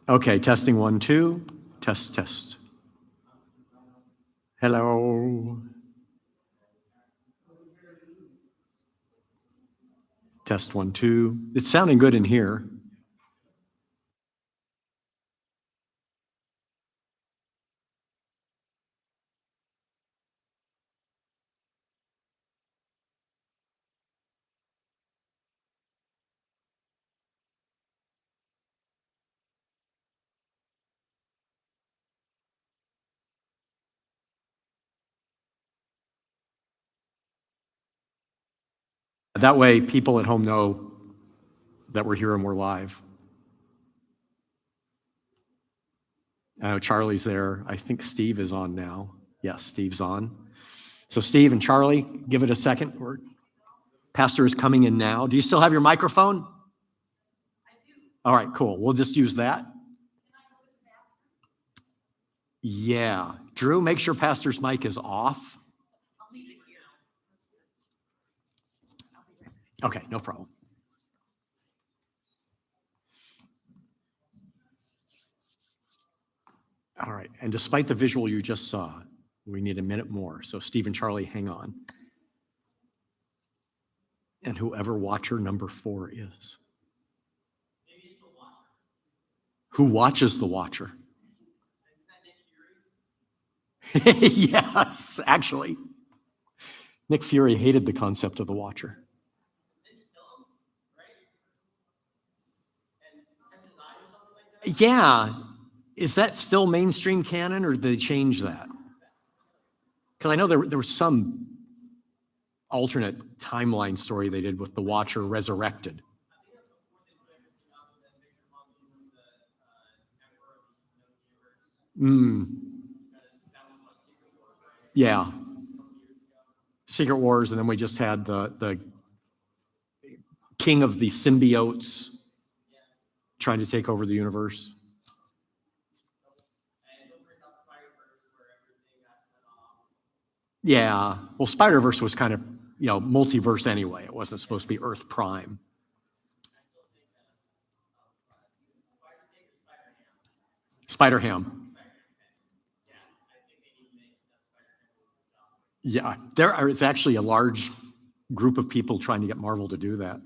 Okay, testing 1, 2. Test, test. Hello. Test 1, 2. It's sounding good in here. That way, people at home know that we're here and we're live. I know Charlie's there. I think Steve is on now. Yes, Steve's on. So Steve and Charlie, give it a second. Pastor is coming in now. Do you still have your microphone? I do. All right, cool. We'll just use that. Yeah. Drew, make sure Pastor's mic is off. I'll leave it here. Okay, no problem. All right, and despite the visual you just saw, we need a minute more. So Steve and Charlie, hang on. And whoever watcher number 4 is. Maybe it's the watcher. Who watches the watcher? Isn't that Nick Fury? Yes, actually. Nick Fury hated the concept of the watcher. Didn't he kill him, right? And his eye or something like that? Yeah. Is that still mainstream canon, or did they change that? Because I know there was some alternate timeline story they did with the Watcher resurrected. Yeah. Secret Wars, and then we just had the king of the symbiotes trying to take over the universe. Yeah, well, Spider-Verse was kind of, multiverse anyway. It wasn't supposed to be Earth Prime. Spider-Ham. Yeah, there is actually a large group of people trying to get Marvel to do that.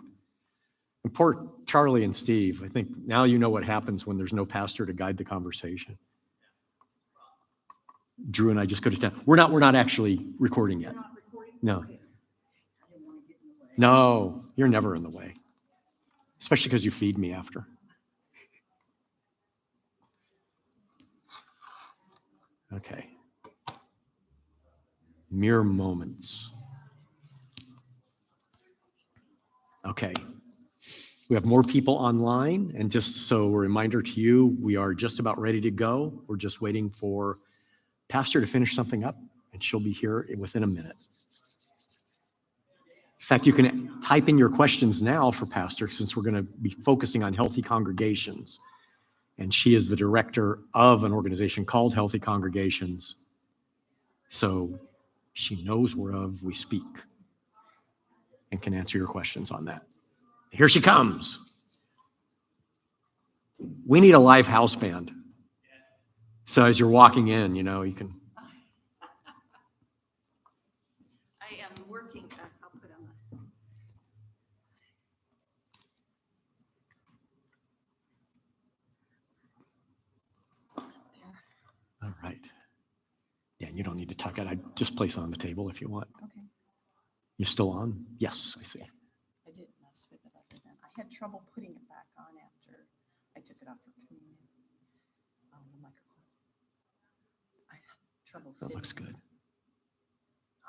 And poor Charlie and Steve, I think now you know what happens when there's no pastor to guide the conversation. Drew and I just could have done. We're not actually recording yet. Not recording? No. Okay. I didn't want to get in the way. No, you're never in the way. Especially because you feed me after. Okay. Mere moments. Okay. We have more people online, and just so a reminder to you, we are just about ready to go. We're just waiting for Pastor to finish something up, and she'll be here within a minute. In fact, you can type in your questions now for Pastor, since we're going to be focusing on healthy congregations. And she is the director of an organization called Healthy Congregations. So she knows whereof we speak and can answer your questions on that. Here she comes. We need a live house band. So as you're walking in, you can. I am working. I'll put on All right. Yeah, you don't need to tuck it. I just place it on the table if you want. Okay. You're still on? Yes, I see. Yeah. I didn't mess with it other than I had trouble putting it back on after I took it off for communion. The microphone. I had trouble. That looks good.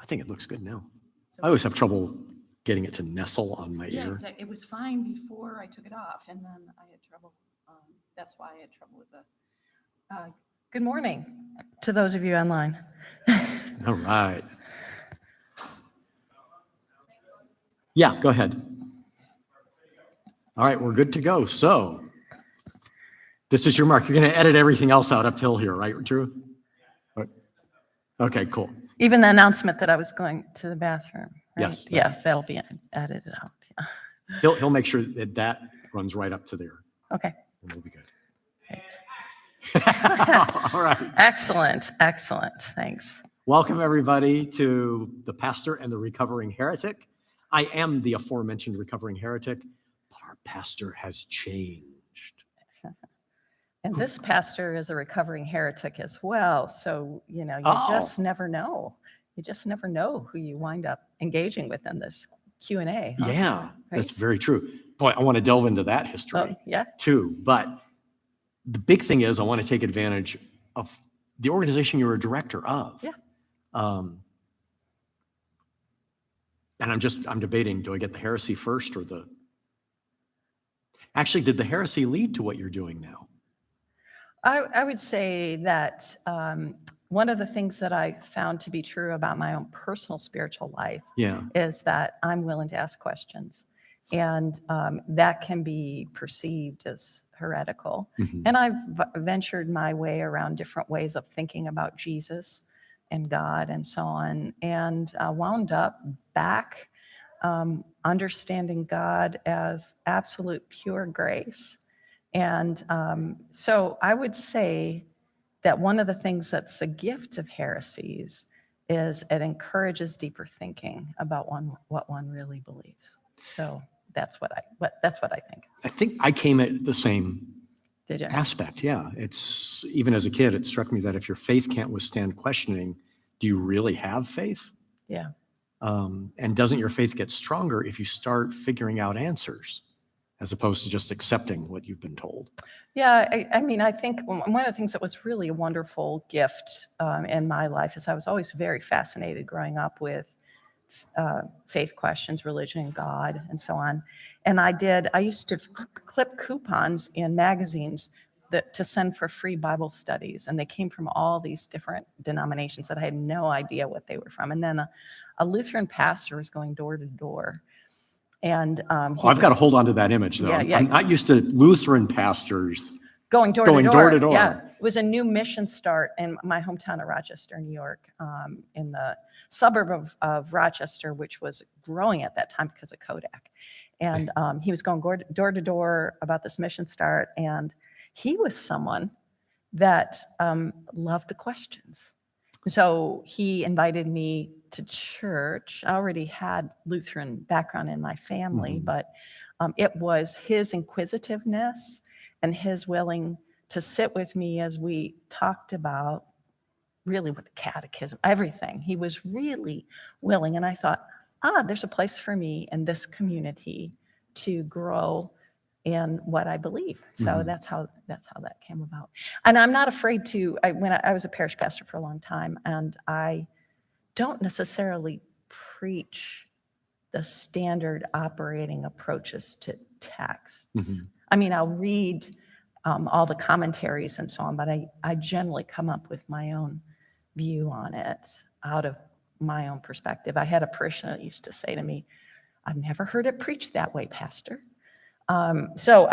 I think it looks good now. So I always have trouble getting it to nestle on my yeah, ear. exactly. It was fine before I took it off, and then I had trouble. That's why I had trouble with the. Good morning to those of you online. All right. Yeah, go ahead. All right, we're good to go. So this is your mark. You're going to edit everything else out up till here, right, Drew? Okay, cool. Even the announcement that I was going to the bathroom. Right? Yes. Yes, that'll be edited out. Yeah. He'll make sure that runs right up to there. Okay. And we'll be good. Okay. All right. Excellent, excellent. Thanks. Welcome, everybody, to The Pastor and the Recovering Heretic. I am the aforementioned recovering heretic, but our pastor has changed. And this pastor is a recovering heretic as well. So, you Oh. just never know. You just never know who you wind up engaging with in this Q&A. Huh? Yeah, that's very true. Boy, I want to delve into that history Oh, yeah. too. But the big thing is I want to take advantage of the organization you're a director of. Yeah. And I'm debating, do I get the heresy first or actually, did the heresy lead to what you're doing now? I would say that one of the things that I found to be true about my own personal spiritual life Yeah. is that I'm willing to ask questions. And that can be perceived as heretical. Mhm. And I've ventured my way around different ways of thinking about Jesus and God and so on, and wound up back understanding God as absolute pure grace. And so I would say that one of the things that's the gift of heresies is it encourages deeper thinking about what one really believes. So that's what I think. I think I came at the same Did you? aspect. Yeah. It's even as a kid, it struck me that if your faith can't withstand questioning, do you really have faith? Yeah. And doesn't your faith get stronger if you start figuring out answers as opposed to just accepting what you've been told? Yeah, I mean, I think one of the things that was really a wonderful gift in my life is I was always very fascinated growing up with faith questions, religion, God, and so on. And I used to clip coupons in magazines to send for free Bible studies. And they came from all these different denominations that I had no idea what they were from. And then a Lutheran pastor was going door to door. And I've got to hold on to that image, though. Yeah, yeah. I'm not used to Lutheran pastors going door to door. Yeah, it was a new mission start in my hometown of Rochester, New York, in the suburb of Rochester, which was growing at that time because of Kodak. And he was going door to door about this mission start, and he was someone that loved the questions. So he invited me to church. I already had Lutheran background in my family, but it was his inquisitiveness and his willing to sit with me as we talked about really with the catechism, everything. He was really willing. And I thought, there's a place for me in this community to grow in what I believe. So that's how that came about. And I'm not afraid to, when I was a parish pastor for a long time, and I don't necessarily preach the standard operating approaches to texts. I mean, I'll read all the commentaries and so on, but I generally come up with my own view on it out of my own perspective. I had a parishioner that used to say to me, "I've never heard it preached that way, Pastor." So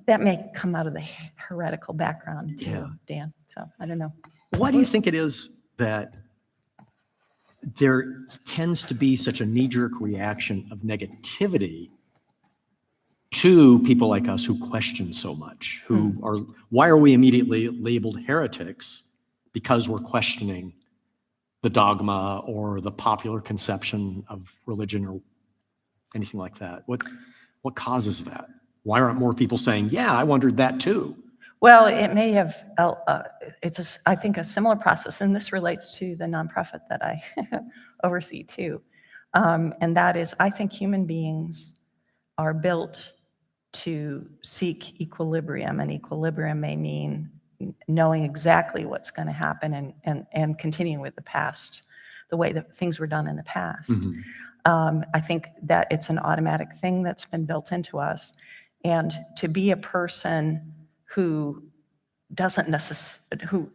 that may come out of the heretical background too, Dan. So I don't know. Why do you think it is that there tends to be such a knee-jerk reaction of negativity to people like us who question so much, why are we immediately labeled heretics? Because we're questioning the dogma or the popular conception of religion or anything like that. What causes that? Why aren't more people saying, yeah, I wondered that too? Well, it may have, I think, a similar process, and this relates to the nonprofit that I oversee too. And that is, I think human beings are built to seek equilibrium, and equilibrium may mean knowing exactly what's going to happen and continuing with the past, the way that things were done in the past. I think that it's an automatic thing that's been built into us. And to be a person who who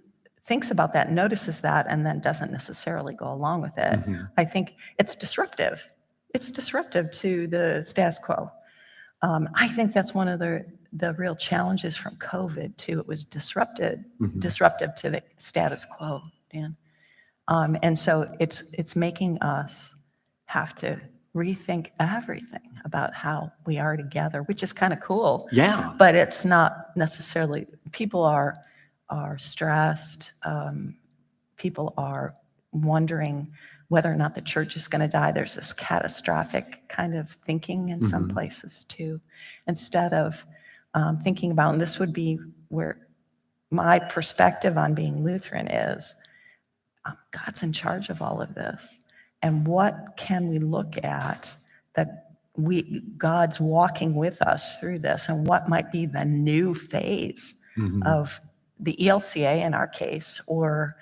thinks about that, notices that, and then doesn't necessarily go along with it, I think it's disruptive. It's disruptive to the status quo. I think that's one of the real challenges from COVID too. It was disruptive to the status quo, Dan. And so it's making us have to rethink everything about how we are together, which is kind of cool. Yeah. But it's not necessarily, people are are stressed. People are wondering whether or not the church is going to die. There's this catastrophic kind of thinking in some places too, instead of thinking about, and this would be where my perspective on being Lutheran is, God's in charge of all of this. And what can we look at that God's walking with us through this, and what might be the new phase of the ELCA in our case, or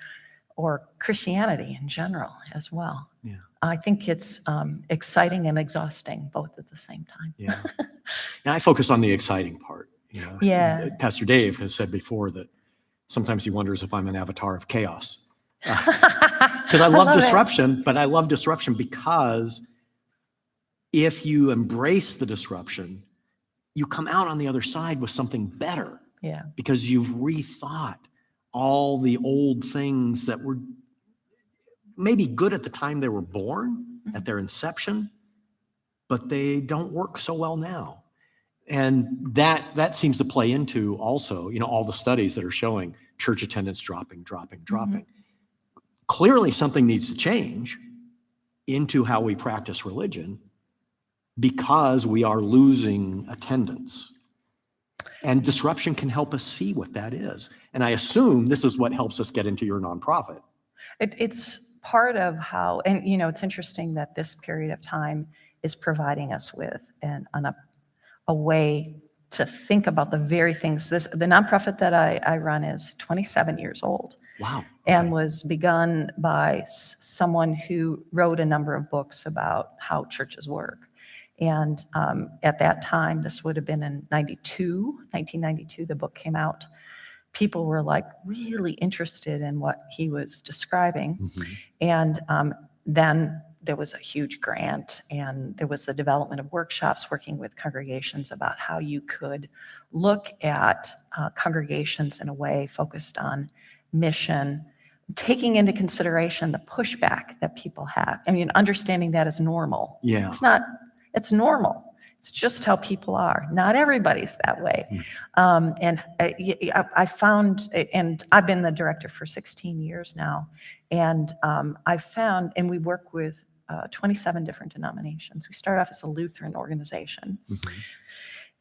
Christianity in general as well. Yeah. I think it's exciting and exhausting both at the same time. Yeah. And I focus on the exciting part. Yeah. Pastor Dave has said before that sometimes he wonders if I'm an avatar of chaos. Because I love disruption, but I love disruption because if you embrace the disruption, you come out on the other side with something better. Yeah. Because you've rethought all the old things that were maybe good at the time they were born, at their inception, but they don't work so well now. And that seems to play into also, all the studies that are showing church attendance dropping. Clearly something needs to change into how we practice religion because we are losing attendance. And disruption can help us see what that is. And I assume this is what helps us get into your nonprofit. It's part of how, and it's interesting that this period of time is providing us with a way to think about the very things. The nonprofit that I run is 27 years old. Wow. And was begun by someone who wrote a number of books about how churches work. And at that time, this would have been in 1992, the book came out. People were really interested in what he was describing. And then there was a huge grant, and there was the development of workshops working with congregations about how you could look at congregations in a way focused on mission, taking into consideration the pushback that people have. Understanding that as normal. Yeah. It's normal. It's just how people are. Not everybody's that way. And I found, and I've been the director for 16 years now, and I found, and we work with 27 different denominations. We started off as a Lutheran organization.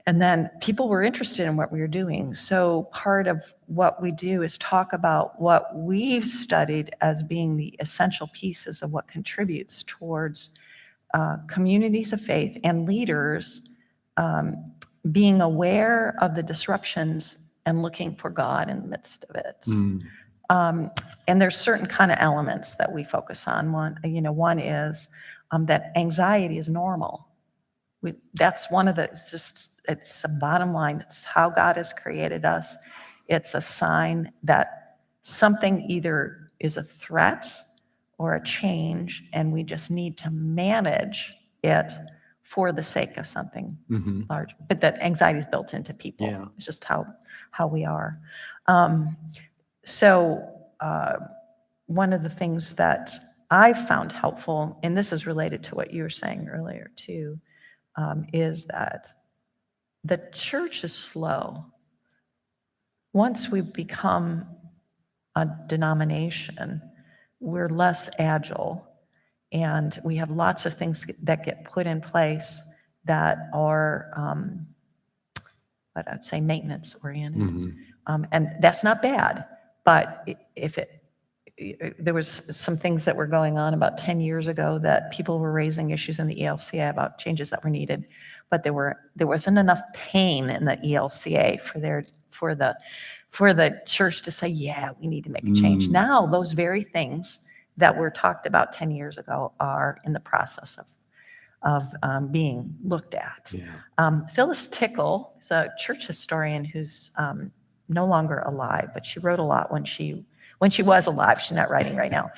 And then people were interested in what we were doing. So part of what we do is talk about what we've studied as being the essential pieces of what contributes towards communities of faith and leaders being aware of the disruptions and looking for God in the midst of it. And there's certain kind of elements that we focus on. One is that anxiety is normal. That's one of the, it's the bottom line. It's how God has created us. It's a sign that something either is a threat or a change, and we just need to manage it for the sake of something large. But that anxiety is built into people. Yeah. It's just how we are. So one of the things that I've found helpful, and this is related to what you were saying earlier too, is that the church is slow. Once we become a denomination, we're less agile, and we have lots of things that get put in place that are, what I'd say, maintenance oriented. And that's not bad, but there was some things that were going on about 10 years ago that people were raising issues in the ELCA about changes that were needed, but there wasn't enough pain in the ELCA for the church to say, yeah, we need to make a change. Now, those very things that were talked about 10 years ago are in the process of being looked at. Phyllis Tickle is a church historian who's no longer alive, but she wrote a lot when she was alive. She's not writing right now.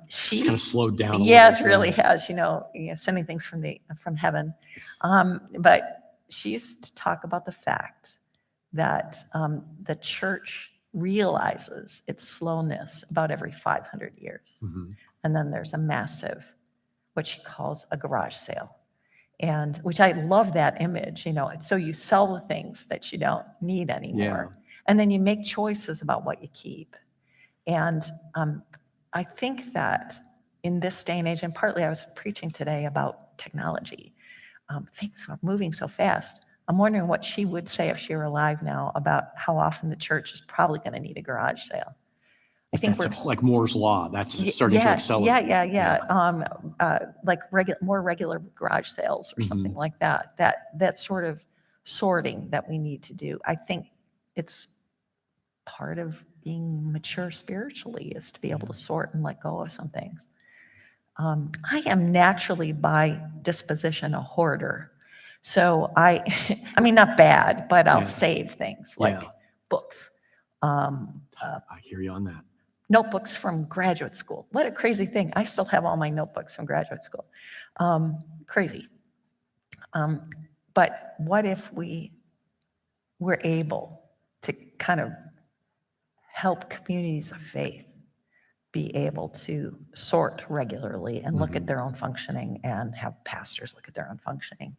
It's kind of slowed down. Yes, really has, sending things from heaven. But she used to talk about the fact that the church realizes its slowness about every 500 years. And then there's a massive, what she calls a garage sale. And which I love that image, so you sell the things that you don't need anymore. And then you make choices about what you keep. And I think that in this day and age, and partly I was preaching today about technology, things are moving so fast. I'm wondering what she would say if she were alive now about how often the church is probably going to need a garage sale. I think That's like Moore's Law. That's starting to accelerate. Like more regular garage sales or something Mhm. like that. That sort of sorting that we need to do. I think it's part of being mature spiritually is to be able to sort and let go of some things. I am naturally by disposition a hoarder. So I mean, not bad, but I'll Yeah. save things like Yeah. books. I hear you on that. Notebooks from graduate school. What a crazy thing. I still have all my notebooks from graduate school. Crazy. But what if we were able to kind of help communities of faith be able to sort regularly and look at their own functioning and have pastors look at their own functioning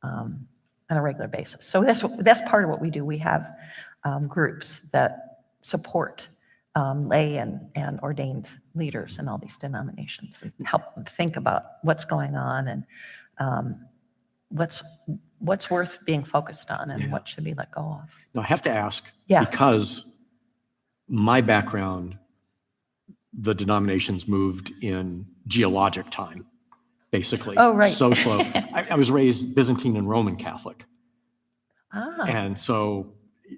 on a regular basis. So that's part of what we do. We have groups that support lay and ordained leaders in all these denominations and help them think about what's going on and what's worth being focused on and what should be let go of. Now, I have to ask, Yeah. because my background, the denominations moved in geologic time, basically. Oh, right. So slow. I was raised Byzantine and Roman Catholic. Ah, And so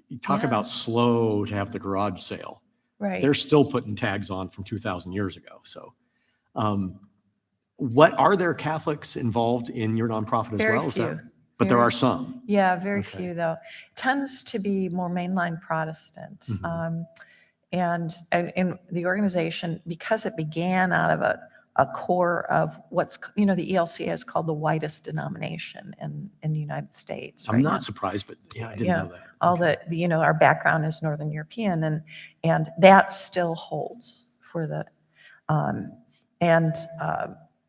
you talk Yeah. about slow to have the garage sale. right. They're still putting tags on from 2,000 years ago. So what are there Catholics involved in your nonprofit as Very well? few. But there Very are some. Yeah, very Okay. few though. Tends to be more mainline Protestant. Mhm. And in the organization, because it began out of a core of what's, the ELCA is called the widest denomination in the United States. I'm right not now. surprised, but yeah, I didn't Yeah, know that. all Okay. our background is Northern European, and that still holds for the,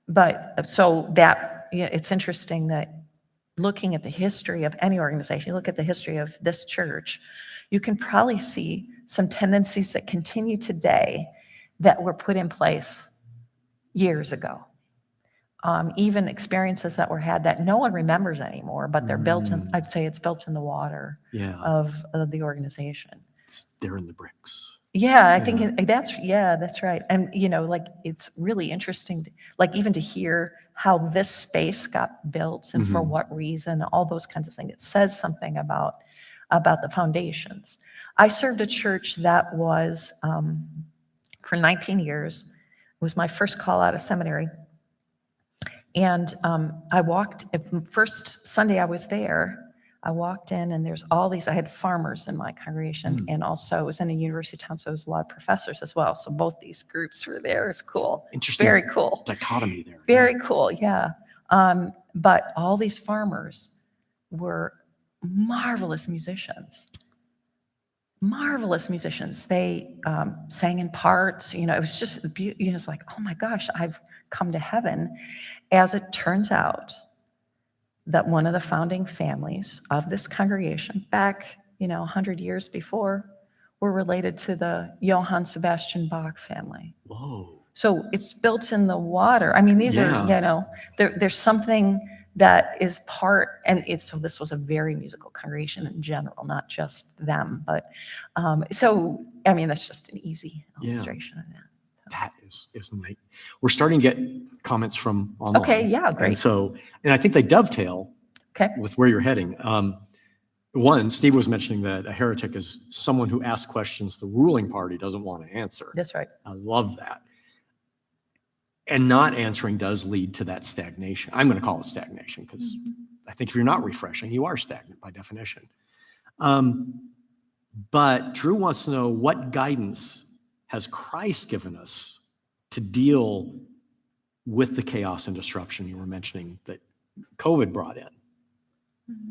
but so that, it's interesting that looking at the history of any organization, you look at the history of this church, you can probably see some tendencies that continue today that were put in place years ago. Even experiences that were had that no one remembers anymore, but they're built in, I'd say it's built in the water Yeah, of the organization. they're in the bricks. Yeah, I think Yeah. that's right. And, like, it's really interesting, like, even to hear how this space got built and for Mhm. what reason, all those kinds of things. It says something about the foundations. I served a church that was, for 19 years, was my first call out of seminary. And I walked, first Sunday I was there, I walked in and there's all these, I had farmers in my congregation and also it was in a university town, so it was a lot of professors as well. So both these groups were there. It's cool. Interesting. Very cool. Dichotomy there. Very cool, yeah. But all these farmers were marvelous musicians. Marvelous musicians. They sang in parts, it was just, it's like, oh my gosh, I've come to heaven. As it turns out, that one of the founding families of this congregation back, 100 years before, were related to the Johann Sebastian Bach family. Whoa. So it's built in the water. I mean, these Yeah. are, there's something that is part, and so this was a very musical congregation in general, not just them, but so, I mean, that's just an easy illustration of that. That is neat. We're starting to get comments from online. Okay, yeah, great. And I think they dovetail Okay. with where you're heading. One, Steve was mentioning that a heretic is someone who asks questions the ruling party doesn't want to answer. That's right. I love that. And not answering does lead to that stagnation. I'm going to call it stagnation because I think if you're not refreshing, you are stagnant by definition. But Drew wants to know, what guidance has Christ given us to deal with the chaos and disruption you were mentioning that COVID brought in?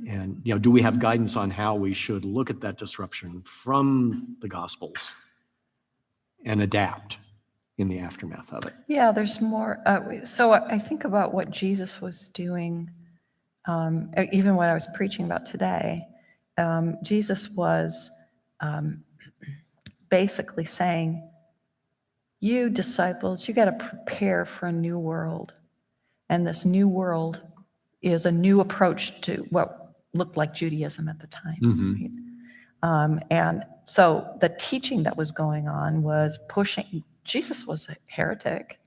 And, do we have guidance on how we should look at that disruption from the Gospels and adapt in the aftermath of it? Yeah, there's more. So I think about what Jesus was doing, even what I was preaching about today. Jesus was um, basically saying, you disciples, you got to prepare for a new world. And this new world is a new approach to what looked like Judaism at the time. Mhm. Right? And so the teaching that was going on was pushing, Jesus was a heretic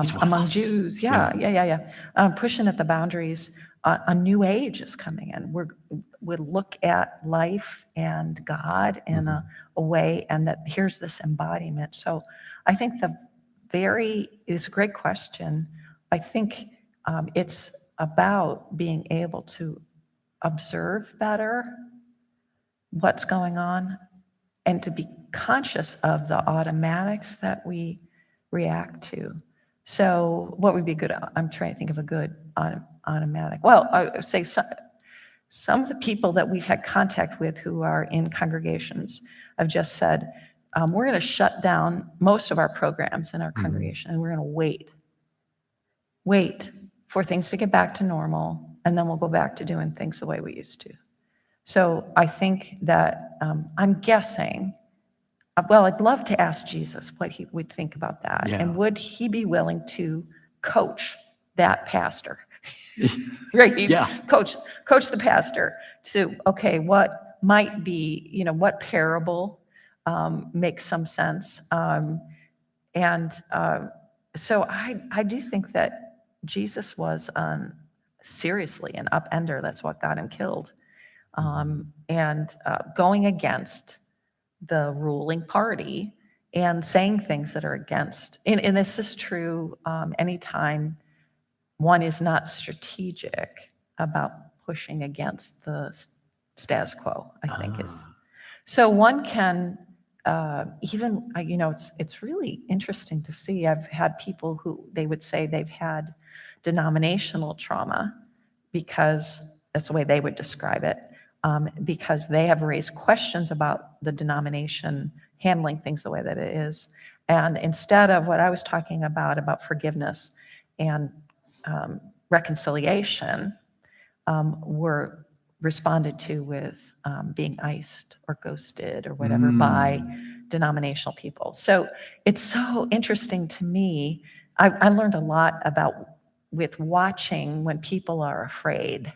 He's one of among us. Jews. Yeah. Yeah. Pushing at the boundaries. A new age is coming in. We look at life and God in a way, and that here's this embodiment. So I think it's a great question. I think it's about being able to observe better what's going on and to be conscious of the automatics that we react to. So what would be good? I'm trying to think of a good automatic. Well, I would say some of the people that we've had contact with who are in congregations have just said, we're going to shut down most of our programs in our congregation, and we're going to wait for things to get back to normal, and then we'll go back to doing things the way we used to. So I think that I'm guessing, well, I'd love to ask Jesus what he would think about that. Yeah. And would he be willing to coach that pastor? Right? Yeah. Coach the pastor to, okay, what might be, what parable makes some sense. So I do think that Jesus was seriously an upender. That's what got him killed. And going against the ruling party and saying things that are against, and this is true anytime one is not strategic about pushing against the status quo, I think is. So one can even, it's really interesting to see. I've had people who they would say they've had denominational trauma because that's the way they would describe it, because they have raised questions about the denomination handling things the way that it is. And instead of what I was talking about forgiveness and reconciliation, were responded to with being iced or ghosted or whatever by denominational people. So it's so interesting to me. I learned a lot with watching when people are afraid.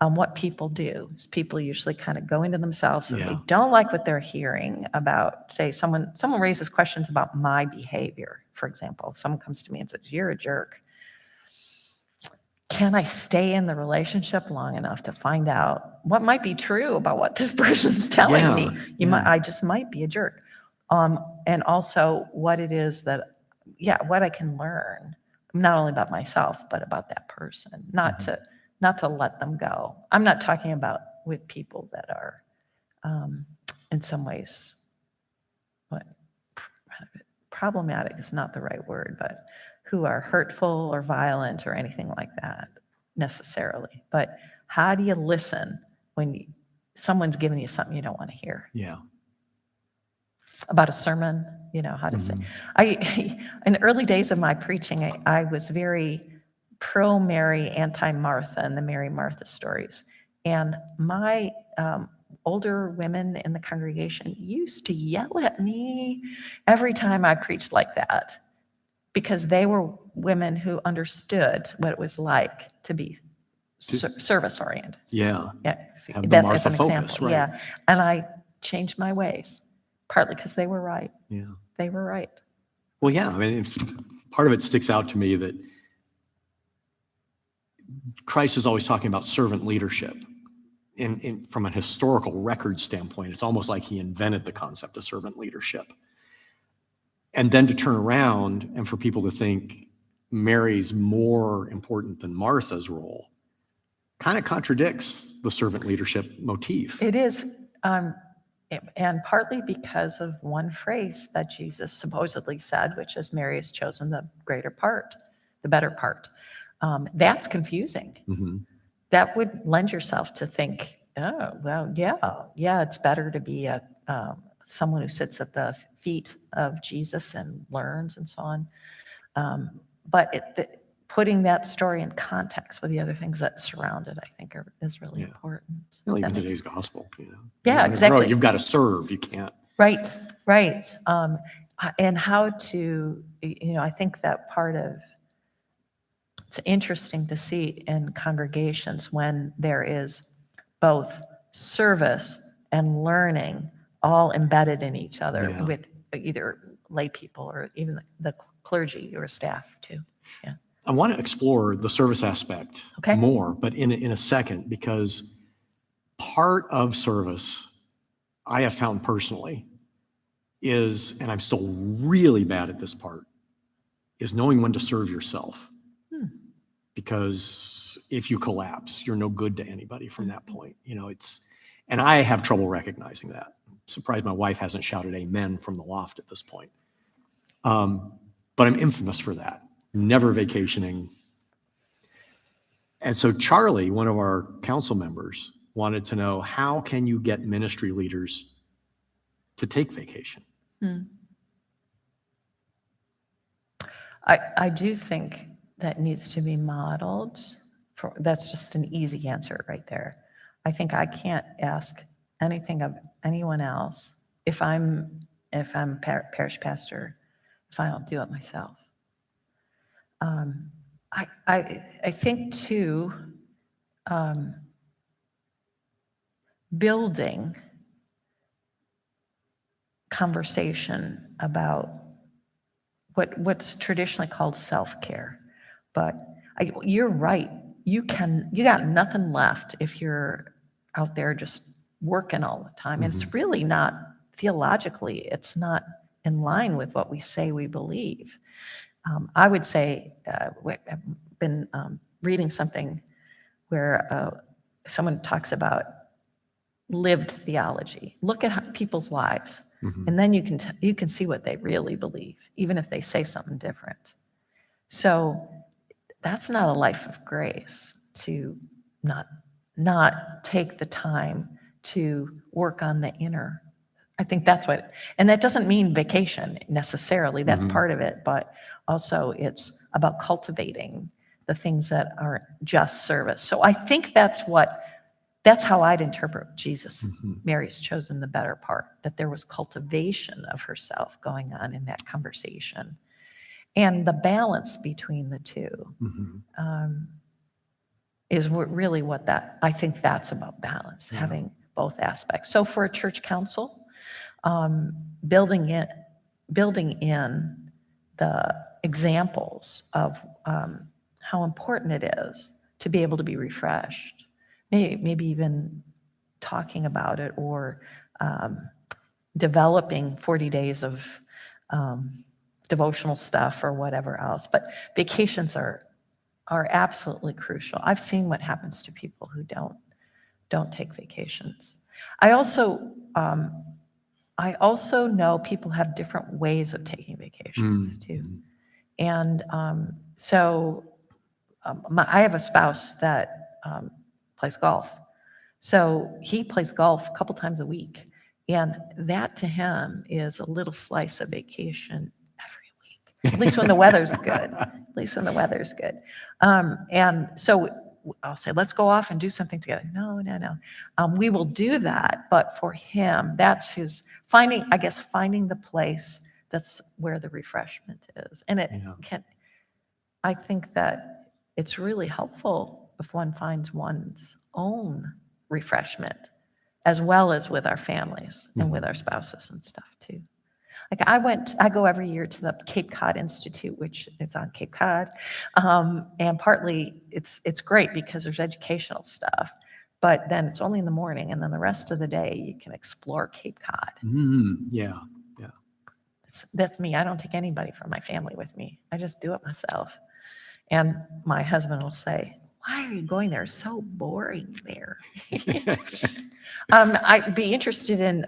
What people do is people usually kind of go into themselves and they don't like what they're hearing about, say, someone raises questions about my behavior, for example. If someone comes to me and says, you're a jerk. Can I stay in the relationship long enough to find out what might be true about what this person's telling me? I just might be a jerk. And also what it is that, what I can learn, not only about myself, but about that person, not to let them go. I'm not talking about with people that are in some ways, problematic is not the right word, but who are hurtful or violent or anything like that necessarily. But how do you listen when someone's giving you something you don't want to hear? Yeah. About a sermon, how to say. In the early days of my preaching, I was very pro-Mary, anti-Martha, and the Mary Martha stories. And my older women in the congregation used to yell at me every time I preached like that, because they were women who understood what it was like to be service-oriented. Yeah. Have the That's Martha as an focus, example. right. Yeah. And I changed my ways, partly because they were right. Yeah. They were right. Well, yeah. I mean, part of it sticks out to me that Christ is always talking about servant leadership. From a historical record standpoint, it's almost like he invented the concept of servant leadership. And then to turn around and for people to think Mary's more important than Martha's role kind of contradicts the servant leadership motif. It is, and partly because of one phrase that Jesus supposedly said, which is Mary has chosen the greater part, the better part. That's confusing. That would lend yourself to think, oh, well, yeah, it's better to be someone who sits at the feet of Jesus and learns and so on. But putting that story in context with the other things that surround it, I think is really Yeah. important. Well, even That makes- today's gospel, you know. Yeah, You wanna grow, exactly. you've got to serve. You can't. Right, right. And how to, I think that part of, it's interesting to see in congregations when there is both service and learning all embedded in each other Yeah. with either lay people or even the clergy or staff too. Yeah. I want to explore the service aspect Okay. more, but in a second, because part of service I have found personally is, and I'm still really bad at this part, is knowing when to serve yourself. Because if you collapse, you're no good to anybody from that point. And I have trouble recognizing that. I'm surprised my wife hasn't shouted amen from the loft at this point. But I'm infamous for that. Never vacationing. And so Charlie, one of our council members, wanted to know, how can you get ministry leaders to take vacation? I do think that needs to be modeled. That's just an easy answer right there. I think I can't ask anything of anyone else if I'm parish pastor, if I don't do it myself. I think too, building conversation about what's traditionally called self-care. But you're right. You got nothing left if you're out there just working all the time. And it's really not, theologically, it's not in line with what we say we believe. I would say, I've been reading something where someone talks about lived theology. Look at people's lives. And then you can see what they really believe, even if they say something different. So that's not a life of grace, to not take the time to work on the inner. I think that's what, and that doesn't mean vacation necessarily. That's part of it, but also it's about cultivating the things that aren't just service. So I think that's how I'd interpret Jesus. Mary's chosen the better part, that there was cultivation of herself going on in that conversation. And the balance between the two is really I think that's about balance, having both aspects. So for a church council, building in the examples of how important it is to be able to be refreshed, maybe even talking about it, or developing 40 days of devotional stuff or whatever else. But vacations are absolutely crucial. I've seen what happens to people who don't take vacations. I also know people have different ways of taking vacations too. And I have a spouse that plays golf. So he plays golf a couple times a week. And that to him is a little slice of vacation every week, at least when the weather's good. And so I'll say, let's go off and do something together. No. We will do that. But for him, that's his finding the place that's where the refreshment is. And I think that it's really helpful if one finds one's own refreshment, as well as with our families and with our spouses and stuff too. Like I go every year to the Cape Cod Institute, which is on Cape Cod. And partly it's great because there's educational stuff, but then it's only in the morning, and then the rest of the day you can explore Cape Cod. Yeah. That's me. I don't take anybody from my family with me. I just do it myself. And my husband will say, "Why are you going there? It's so boring there." I'd be interested in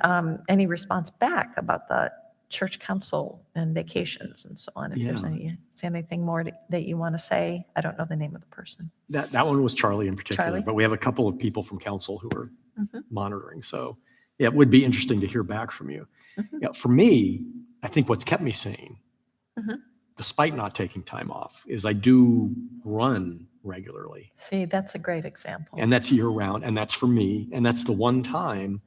any response back about the church council and vacations and so on. If there's anything more that you want to say. I don't know the name of the person. That one was Charlie in particular, Charlie? but we have a couple of people from council who are monitoring. So it would be interesting to hear back from you. For me, I think what's kept me sane, despite not taking time off, is I do run regularly. See, that's a great example. And that's year round. And that's for me. And that's the one time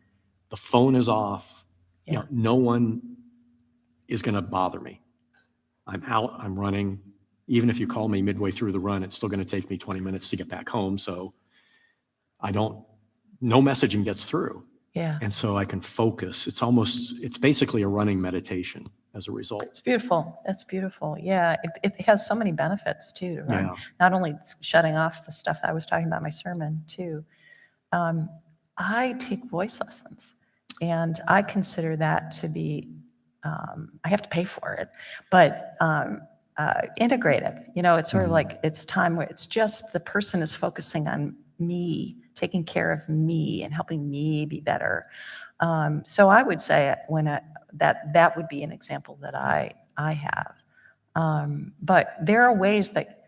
the phone is off. You know, no one is going to bother me. I'm out, I'm running. Even if you call me midway through the run, it's still going to take me 20 minutes to get back home. So no messaging gets through. Yeah. And so I can focus. It's basically a running meditation as a result. It's beautiful. That's beautiful. Yeah. It has so many benefits too, to run. Yeah. Not only shutting off the stuff I was talking about in my sermon too. I take voice lessons, and I consider that to be, I have to pay for it, but integrative. You know, it's sort of like it's time where it's just the person is focusing on me, taking care of me and helping me be better. So I would say that would be an example that I have. But there are ways that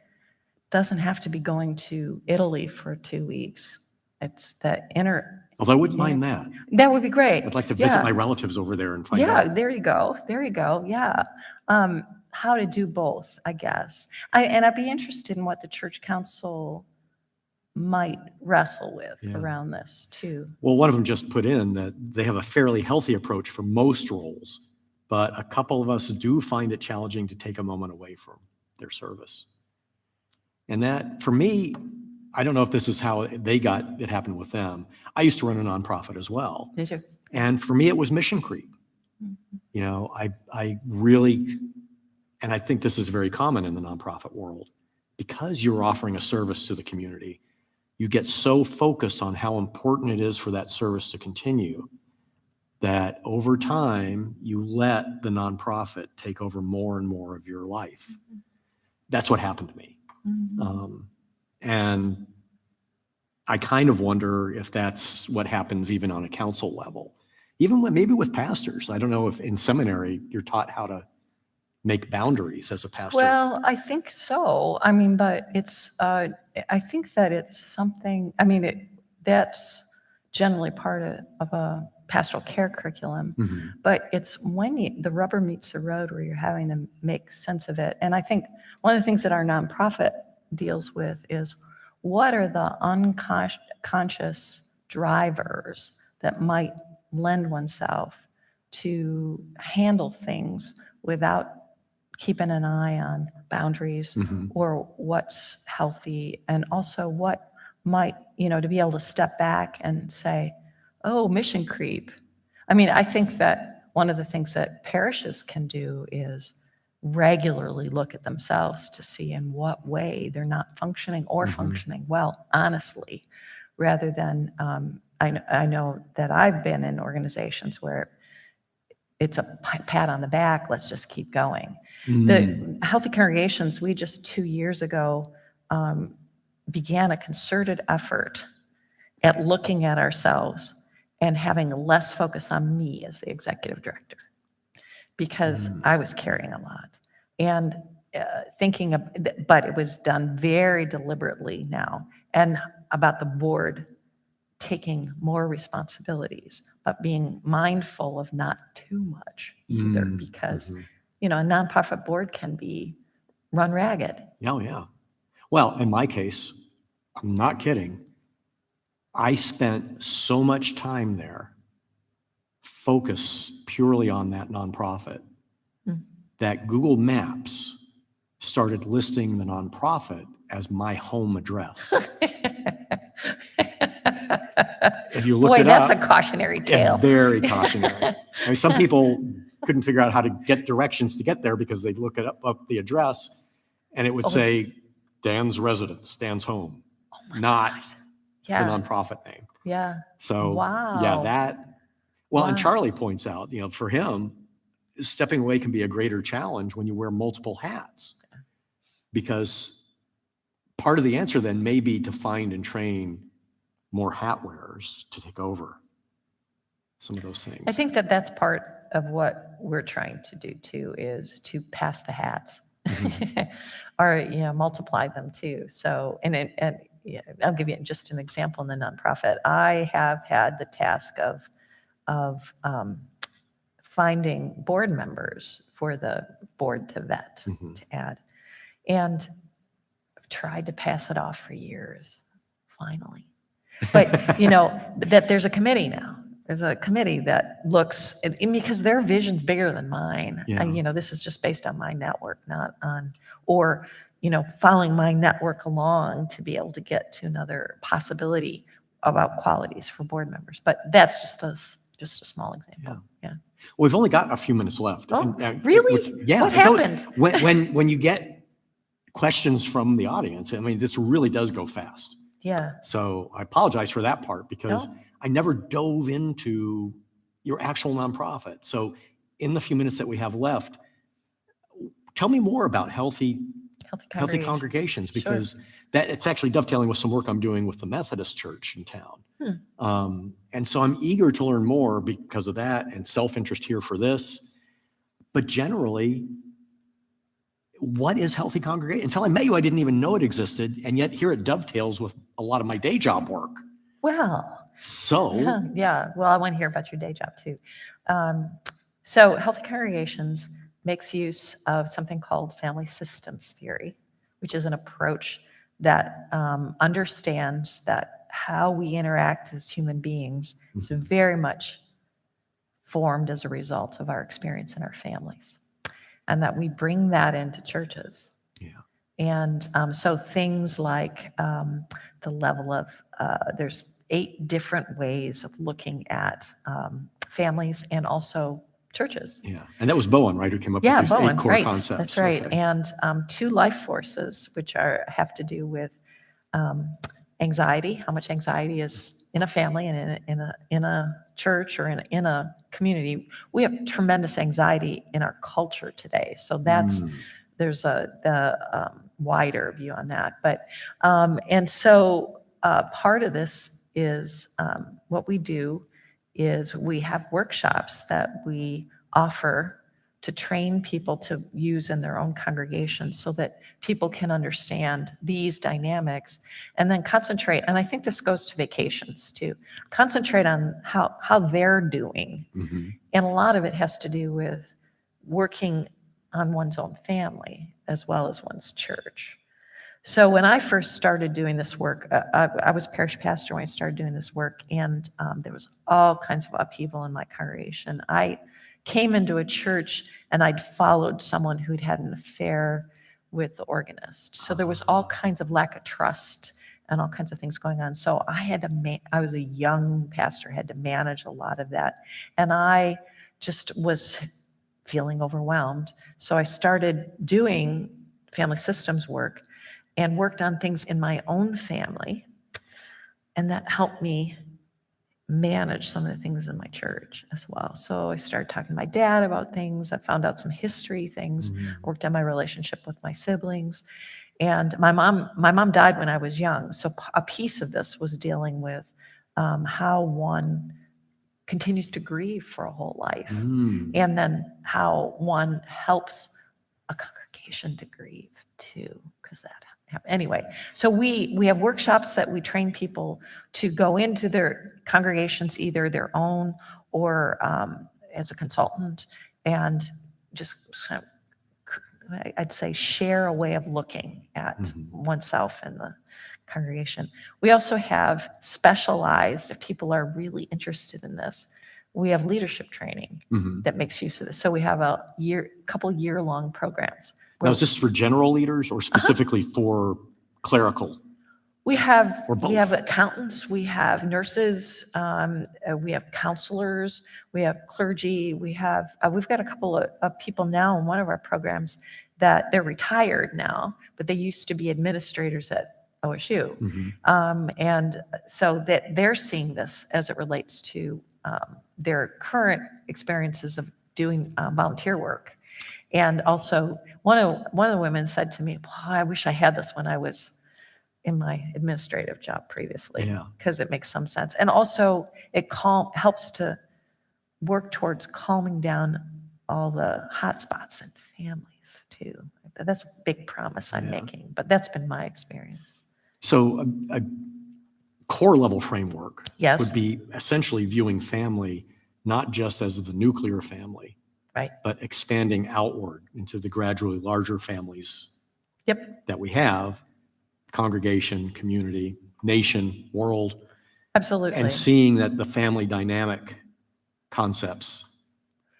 doesn't have to be going to Italy for 2 weeks. It's that Although I wouldn't mind that. That would be great. I'd like to visit my relatives over there and find out. Yeah, there you go. There you go. Yeah. How to do both, I guess. I'd be interested in what the church council might wrestle with around this too. Well, one of them just put in that they have a fairly healthy approach for most roles, but a couple of us do find it challenging to take a moment away from their service. And that, for me, I don't know if this is how it happened with them. I used to run a nonprofit as well. Did you? And for me, it was mission creep. You know, I really, and I think this is very common in the nonprofit world, because you're offering a service to the community, you get so focused on how important it is for that service to continue that over time, you let the nonprofit take over more and more of your life. That's what happened to me. And I kind of wonder if that's what happens even on a council level, even maybe with pastors. I don't know if in seminary you're taught how to make boundaries as a pastor. Well, I think so. I mean, but it's, I think that it's something, I mean, that's generally part of a pastoral care curriculum, but it's when the rubber meets the road where you're having to make sense of it. And I think one of the things that our nonprofit deals with is what are the unconscious drivers that might lend oneself to handle things without keeping an eye on boundaries or what's healthy, and also what might, to be able to step back and say, oh, mission creep. I mean, I think that one of the things that parishes can do is regularly look at themselves to see in what way they're not functioning or functioning well, honestly, rather than, I know that I've been in organizations where it's a pat on the back, let's just keep going. The Healthy Congregations, we just 2 years ago began a concerted effort at looking at ourselves and having less focus on me as the executive director, because I was carrying a lot. And but it was done very deliberately now, and about the board taking more responsibilities, but being mindful of not too much either, because, a nonprofit board can be run ragged. Yeah. Well, in my case, I'm not kidding. I spent so much time there, focus purely on that nonprofit, that Google Maps started listing the nonprofit as my home address. If you look it up, that's a cautionary tale. Very cautionary. I mean, some people couldn't figure out how to get directions to get there because they'd look it up the address, and it would say Dan's residence, Dan's home, not the nonprofit name. Yeah. So wow. And Charlie points out, for him, stepping away can be a greater challenge when you wear multiple hats, because part of the answer then may be to find and train more hat wearers to take over some of those things. I think that that's part of what we're trying to do too, is to pass the hats or, multiply them too. So, and I'll give you just an example in the nonprofit. I have had the task of finding board members for the board to vet, to add. And I've tried to pass it off for years, finally. But, that there's a committee now. There's a committee that looks, and because their vision's bigger than mine. Yeah. This is just based on my network, not on, or, following my network along to be able to get to another possibility about qualities for board members. But that's just a small example. Yeah. Well, we've only got a few minutes left. Oh, really? Yeah. What happened? When you get questions from the audience, I mean, this really does go fast. Yeah. So I apologize for that part because No. I never dove into your actual nonprofit. So in the few minutes that we have left, tell me more about healthy congregations, because that it's actually dovetailing with some work I'm doing with the Methodist Church in town. And so I'm eager to learn more because of that and self-interest here for this. But generally, what is healthy congregation? Until I met you, I didn't even know it existed. And yet here it dovetails with a lot of my day job work. Well, So yeah. Well, I want to hear about your day job too. So healthy congregations makes use of something called family systems theory, which is an approach that understands that how we interact as human beings is very much formed as a result of our experience in our families, and that we bring that into churches. Yeah. And so things like the level of, there's 8 different ways of looking at families and also churches. Yeah. And that was Bowen, right, who came up Yeah, with these Bowen, 8 core right. concepts. That's right. Okay. And 2 life forces, which have to do with anxiety, how much anxiety is in a family and in a church or in a community. We have tremendous anxiety in our culture today. So there's the wider view on that. But and so part of this is what we do is we have workshops that we offer to train people to use in their own congregations so that people can understand these dynamics and then concentrate. And I think this goes to vacations too. Concentrate on how they're doing. And a lot of it has to do with working on one's own family as well as one's church. So when I first started doing this work, I was parish pastor when I started doing this work, and there was all kinds of upheaval in my congregation. I came into a church and I'd followed someone who'd had an affair with the organist. So there was all kinds of lack of trust and all kinds of things going on. So I had to, I was a young pastor, had to manage a lot of that. And I just was feeling overwhelmed. So I started doing family systems work and worked on things in my own family. And that helped me manage some of the things in my church as well. So I started talking to my dad about things. I found out some history things, worked on my relationship with my siblings. And my mom died when I was young. So a piece of this was dealing with how one continues to grieve for a whole life. And then how one helps a congregation to grieve too, because that happened. Anyway, so we have workshops that we train people to go into their congregations, either their own or as a consultant, and just I'd say share a way of looking at oneself and the congregation. We also have specialized, if people are really interested in this, we have leadership training that makes use of this. So we have couple year-long programs. Now, is this for general leaders or specifically for clerical? We have both? accountants, we have nurses, we have counselors, we have clergy, we've got a couple of people now in one of our programs that they're retired now, but they used to be administrators at OSU. And so that they're seeing this as it relates to their current experiences of doing volunteer work. And also, one of the women said to me, I wish I had this when I was in my administrative job previously, because it makes some sense. And also, it helps to work towards calming down all the hot spots in families too. That's a big promise I'm making, but that's been my experience. So a core level framework Yes. would be essentially viewing family not just as the nuclear family, Right. but expanding outward into the gradually larger families Yep. that we have, congregation, community, nation, world, Absolutely. and seeing that the family dynamic concepts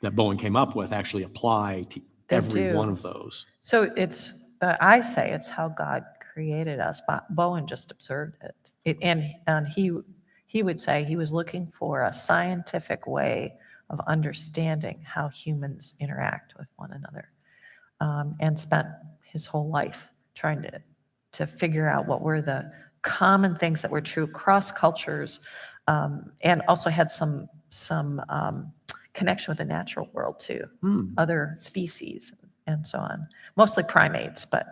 that Bowen came up with actually apply to They every do. one of those. So I say it's how God created us. But Bowen just observed it. And he would say he was looking for a scientific way of understanding how humans interact with one another, and spent his whole life trying to figure out what were the common things that were true across cultures, and also had some connection with the natural world too, other species and so on. Mostly primates, but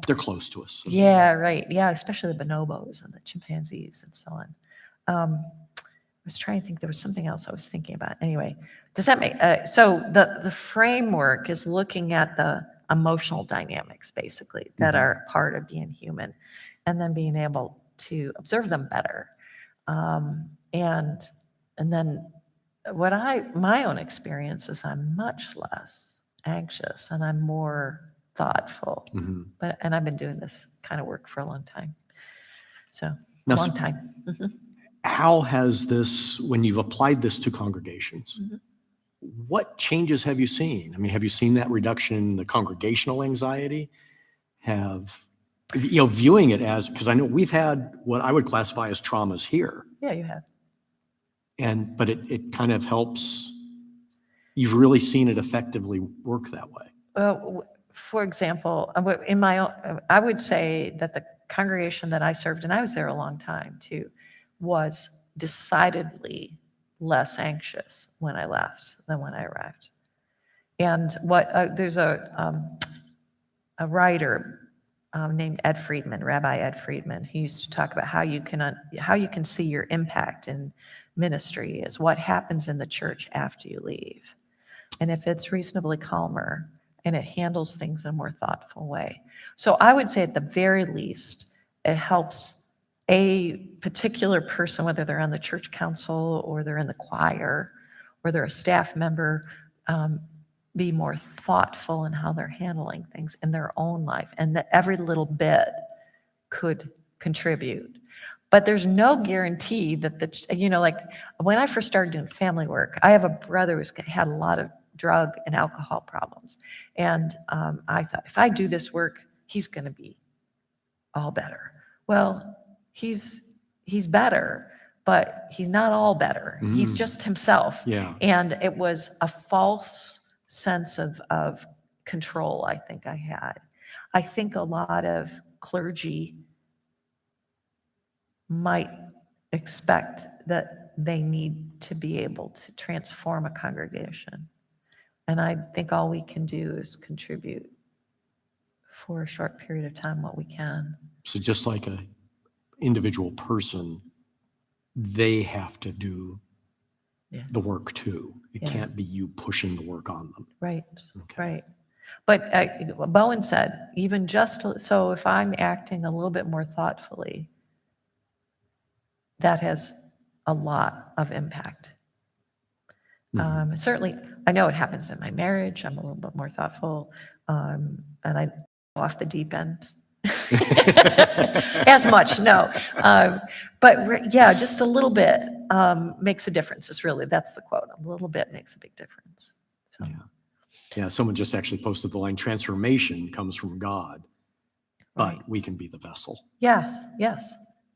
They're close to us. yeah, right. Yeah, especially the bonobos and the chimpanzees and so on. I was trying to think, there was something else I was thinking about. Anyway, does that make, so the framework is looking at the emotional dynamics, basically, that are part of being human, and then being able to observe them better. And then my own experience is I'm much less anxious and I'm more thoughtful. And I've been doing this kind of work for a long time. So, Now, long time. how has this, when you've applied this to congregations, what changes have you seen? I mean, have you seen that reduction in the congregational anxiety? Viewing it as, because I know we've had what I would classify as traumas here. Yeah, you have. But it kind of helps, you've really seen it effectively work that way. Well, for example, I would say that the congregation that I served, and I was there a long time too, was decidedly less anxious when I left than when I arrived. And there's a writer named Ed Friedman, Rabbi Ed Friedman. He used to talk about how you can see your impact in ministry is what happens in the church after you leave. And if it's reasonably calmer and it handles things in a more thoughtful way. So I would say at the very least, it helps a particular person, whether they're on the church council or they're in the choir or they're a staff member, be more thoughtful in how they're handling things in their own life, and that every little bit could contribute. But there's no guarantee that like when I first started doing family work, I have a brother who's had a lot of drug and alcohol problems. And I thought, if I do this work, he's going to be all better. Well, he's better, but he's not all better. He's just himself. Yeah. And it was a false sense of control I think I had. I think a lot of clergy might expect that they need to be able to transform a congregation. And I think all we can do is contribute for a short period of time what we can. So just like an individual person, they have to do the work too. It can't be you pushing the work on them. Right, Okay. right. But Bowen said, even just so if I'm acting a little bit more thoughtfully, that has a lot of impact. Certainly, I know it happens in my marriage. I'm a little bit more thoughtful, and I go off the deep end. As much, no. But yeah, just a little bit makes a difference. That's the quote. A little bit makes a big difference. So. Yeah, someone just actually posted the line, transformation comes from God, but we can be the vessel. Yes,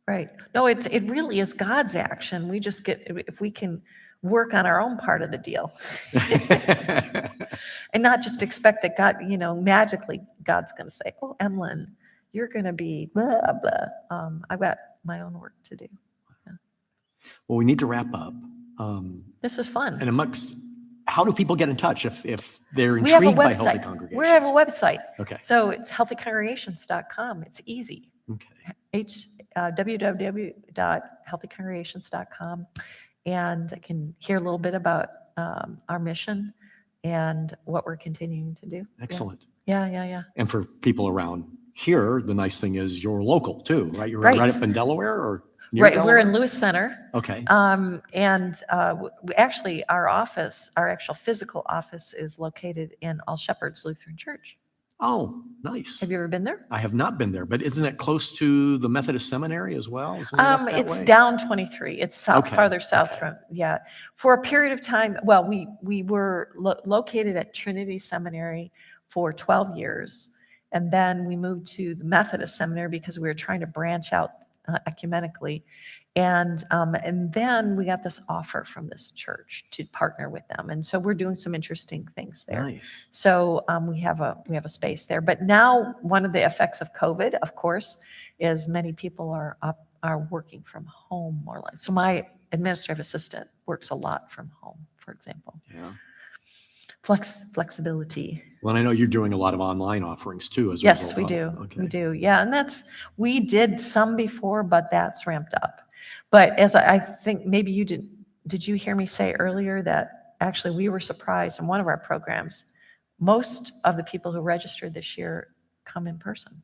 right. No, it really is God's action. We just if we can work on our own part of the deal. And not just expect that God, magically God's going to say, oh, Emlyn, you're going to be blah, blah. I've got my own work to do. Yeah. Well, we need to wrap up. This is fun. And how do people get in touch if they're intrigued by healthy congregations? We have a website. Okay. So it's healthycongregations.com. It's easy. Okay. www.healthycongregations.com. And I can hear a little bit about our mission and what we're continuing to do. Excellent. Yeah. And for people around here, the nice thing is you're local too, right? You're right up in Delaware, or? Near Right, we're in Delaware? Lewis Center. Okay. Actually, our office, our actual physical office is located in All Shepherds Lutheran Church. Oh, nice. Have you ever been there? I have not been there, but isn't it close to the Methodist Seminary as well? Isn't it up that It's way? down 23. It's south, Okay, farther south okay. from, yeah. For a period of time, well, we were located at Trinity Seminary for 12 years. And then we moved to the Methodist Seminary because we were trying to branch out ecumenically. And then we got this offer from this church to partner with them. And so we're doing some interesting things there. Nice. So we have a space there. But now one of the effects of COVID, of course, is many people are working from home more like. So my administrative assistant works a lot from home, for example. Yeah. Flexibility. Well, I know you're doing a lot of online offerings too as a Yes, we result. do. Okay. We do. Yeah. And we did some before, but that's ramped up. But as I think maybe you did you hear me say earlier that actually we were surprised in one of our programs, most of the people who registered this year come in person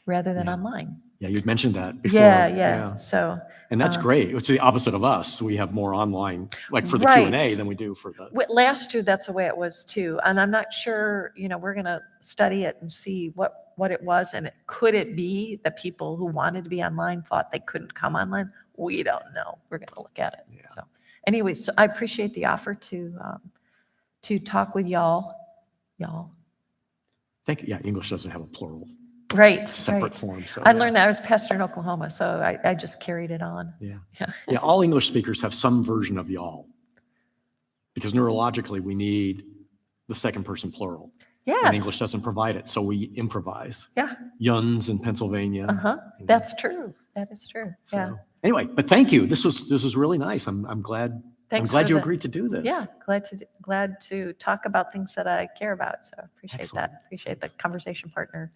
rather than Yeah. online. Yeah, you'd mentioned that before. Yeah. So. And that's great. It's the opposite of us. We have more online, like for the Right. Q&A than we do for the. Last year, that's the way it was too. And I'm not sure, we're going to study it and see what it was. And could it be the people who wanted to be online thought they couldn't come online? We don't know. We're going to look at it. Yeah. So anyway, so I appreciate the offer to talk with y'all. Thank you. Yeah, English doesn't have a plural Right. separate Right. form. So I yeah. learned that. I was pastor in Oklahoma, so I just carried it on. Yeah. Yeah. Yeah, all English speakers have some version of y'all. Because neurologically, we need the second person plural. Yes. And English doesn't provide it, so we improvise. Yeah. Yuns in Pennsylvania. That's true. That is true. So, Yeah. anyway, but thank you. This was really nice. I'm glad. Thanks I'm glad for you the- agreed to do this. Yeah, glad to talk about things that I care about. So I appreciate Excellent. that. Appreciate the conversation partners.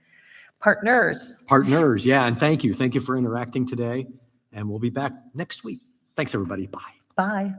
Partners, yeah, and thank you. Thank you for interacting today. And we'll be back next week. Thanks, everybody. Bye. Bye.